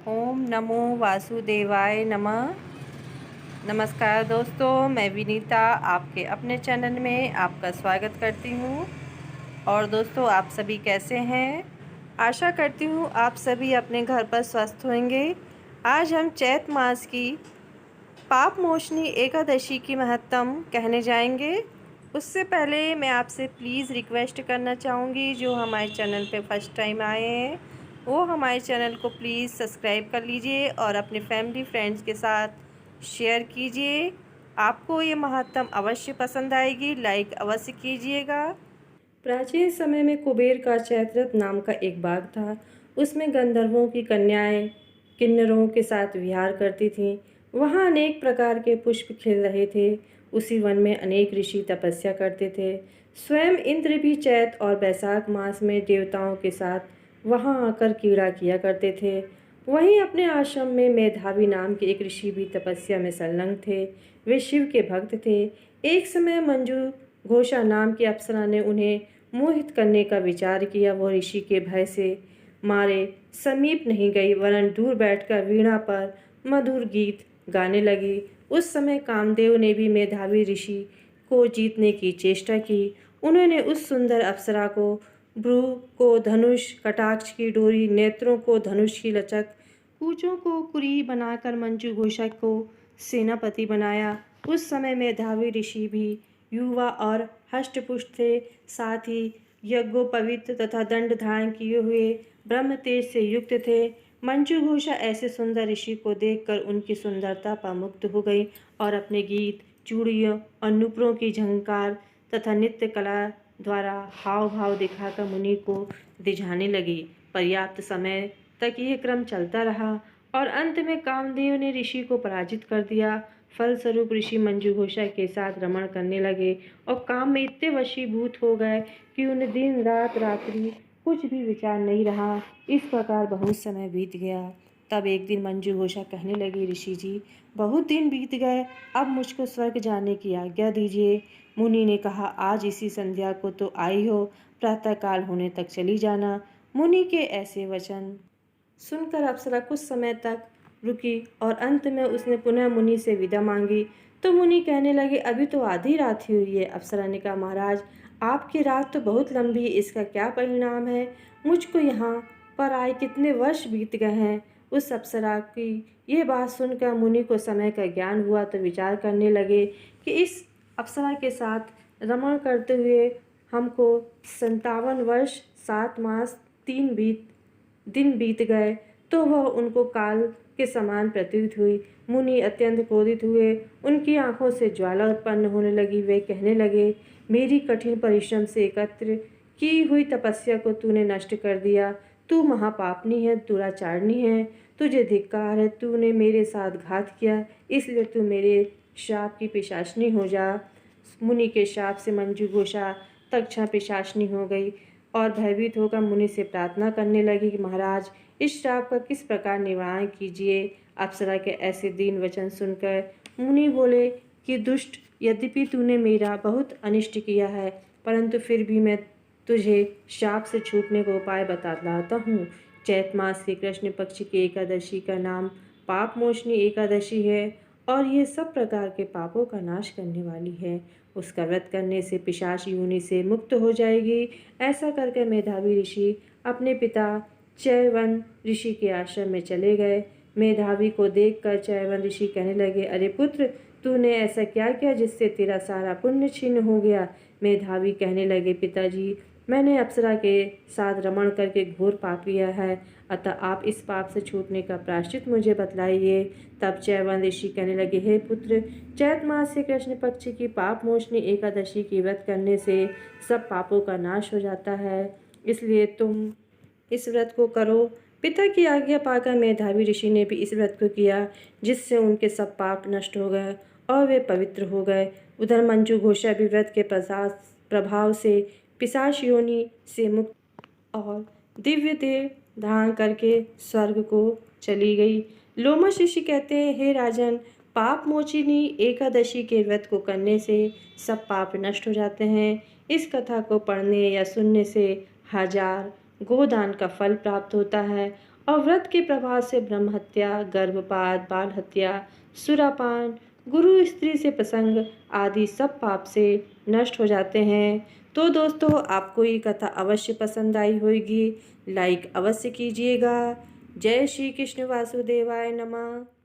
ओम नमो वासुदेवाय नमः। नमस्कार दोस्तों, मैं विनीता आपके अपने चैनल में आपका स्वागत करती हूँ। और दोस्तों, आप सभी कैसे हैं? आशा करती हूँ आप सभी अपने घर पर स्वस्थ होंगे। आज हम चैत मास की पाप मोचनी एकादशी की महत्तम कहने जाएंगे। उससे पहले मैं आपसे प्लीज़ रिक्वेस्ट करना चाहूँगी, जो हमारे चैनल पे फर्स्ट टाइम आए हैं वो हमारे चैनल को प्लीज़ सब्सक्राइब कर लीजिए और अपने फैमिली फ्रेंड्स के साथ शेयर कीजिए। आपको ये महत्तम अवश्य पसंद आएगी, लाइक अवश्य कीजिएगा। प्राचीन समय में कुबेर का चैत्रथ नाम का एक बाग था। उसमें गंधर्वों की कन्याएं किन्नरों के साथ विहार करती थीं। वहाँ अनेक प्रकार के पुष्प खिल रहे थे। उसी वन में अनेक ऋषि तपस्या करते थे। स्वयं इंद्र भी चैत और बैसाख मास में देवताओं के साथ वहाँ आकर क्रीड़ा किया करते थे। वहीं अपने आश्रम में मेधावी नाम के एक ऋषि भी तपस्या में संलग्न थे। वे शिव के भक्त थे। एक समय मंजू घोषा नाम की अप्सरा ने उन्हें मोहित करने का विचार किया। वह ऋषि के भय से मारे समीप नहीं गई, वरन दूर बैठकर वीणा पर मधुर गीत गाने लगी। उस समय कामदेव ने भी मेधावी ऋषि को जीतने की चेष्टा की। उन्होंने उस सुंदर अप्सरा को भ्रू को धनुष, कटाक्ष की डोरी, नेत्रों को धनुष की लचक, पूंछों को कुरी बनाकर मंजू घोषा को सेनापति बनाया। उस समय मेधावी ऋषि भी युवा और हष्टपुष्ट थे, साथ ही यज्ञोपवीत तथा दंड धारण किए हुए ब्रह्म तेज से युक्त थे। मंजू घोषा ऐसे सुंदर ऋषि को देखकर उनकी सुंदरता पर मुग्ध हो गई और अपने गीत, चूड़ियों और नुपुरों की झंकार तथा नित्य कला द्वारा हाव भाव दिखाकर मुनि को रिझाने लगी। पर्याप्त समय तक यह क्रम चलता रहा और अंत में कामदेव ने ऋषि को पराजित कर दिया। फलस्वरूप ऋषि मंजू घोषा के साथ रमण करने लगे और काम में इतने वशीभूत हो गए कि उन्हें दिन रात रात्रि कुछ भी विचार नहीं रहा। इस प्रकार बहुत समय बीत गया। तब एक दिन मंजू घोषा कहने लगी, ऋषि जी, बहुत दिन बीत गए, अब मुझको स्वर्ग जाने की आज्ञा दीजिए। मुनि ने कहा, आज इसी संध्या को तो आई हो, प्रातःकाल होने तक चली जाना। मुनि के ऐसे वचन सुनकर अप्सरा कुछ समय तक रुकी और अंत में उसने पुनः मुनि से विदा मांगी। तो मुनि कहने लगे, अभी तो आधी रात ही हुई है। अप्सरा ने कहा, महाराज, आपकी रात तो बहुत लंबी है, इसका क्या परिणाम है? मुझको यहाँ पर आए कितने वर्ष बीत गए हैं। उस अप्सरा की यह बात सुनकर मुनि को समय का ज्ञान हुआ तो विचार करने लगे कि इस अप्सरा के साथ रमण करते हुए हमको 57 वर्ष 7 मास 3 दिन बीत गए। तो वह उनको काल के समान प्रतीत हुई। मुनि अत्यंत क्रोधित हुए, उनकी आंखों से ज्वाला उत्पन्न होने लगी। वे कहने लगे, मेरी कठिन परिश्रम से एकत्र की हुई तपस्या को तूने नष्ट कर दिया। तू महापापनी है, दुराचारणी है, तुझे धिक्कार है। तूने मेरे साथ घात किया, इसलिए तू मेरे शाप की पिशाचनी हो जा। मुनि के शाप से मंजू घोषा तत्क्षण पिशाचनी हो गई और भयभीत होकर मुनि से प्रार्थना करने लगी कि महाराज, इस श्राप का किस प्रकार निवारण कीजिए। अप्सरा के ऐसे दीन वचन सुनकर मुनि बोले कि दुष्ट, यद्यपि तूने मेरा बहुत अनिष्ट किया है, परंतु फिर भी मैं तुझे शाप से छूटने का उपाय बतलाता हूँ। चैत मास की कृष्ण पक्ष की एकादशी का नाम पाप मोचनी एकादशी है और ये सब प्रकार के पापों का नाश करने वाली है। उसका व्रत करने से पिशाच योनि से मुक्त हो जाएगी। ऐसा करके मेधावी ऋषि अपने पिता चैवन ऋषि के आश्रम में चले गए। मेधावी को देखकर चैवन ऋषि कहने लगे, अरे पुत्र, तूने ऐसा क्या किया जिससे तेरा सारा पुण्य छीन हो गया? मेधावी कहने लगे, पिताजी, मैंने अप्सरा के साथ रमण करके घोर पाप किया है, अतः आप इस पाप से छूटने का प्रायश्चित मुझे बतलाइए। तब चैवन ऋषि कहने लगे, हे पुत्र, चैत मास से कृष्ण पक्ष की पाप मोचनी एकादशी की व्रत करने से सब पापों का नाश हो जाता है, इसलिए तुम इस व्रत को करो। पिता की आज्ञा पाकर मेधावी ऋषि ने भी इस व्रत को किया, जिससे उनके सब पाप नष्ट हो गए और वे पवित्र हो गए। उधर मंजू घोषा भी व्रत के प्रभाव से पिशाच योनि से मुक्त और दिव्य देह धारण करके स्वर्ग को चली गई। लोमश ऋषि कहते हैं, हे राजन, पाप मोचिनी एकादशी के व्रत को करने से सब पाप नष्ट हो जाते हैं। इस कथा को पढ़ने या सुनने से 1000 गोदान का फल प्राप्त होता है और व्रत के प्रभाव से ब्रह्म हत्या, गर्भपात, बाल हत्या, सुरापान, गुरु स्त्री से प्रसंग आदि सब पाप से नष्ट हो जाते हैं। तो दोस्तों, आपको ये कथा अवश्य पसंद आई होगी, लाइक अवश्य कीजिएगा। जय श्री कृष्ण वासुदेवाय नमः।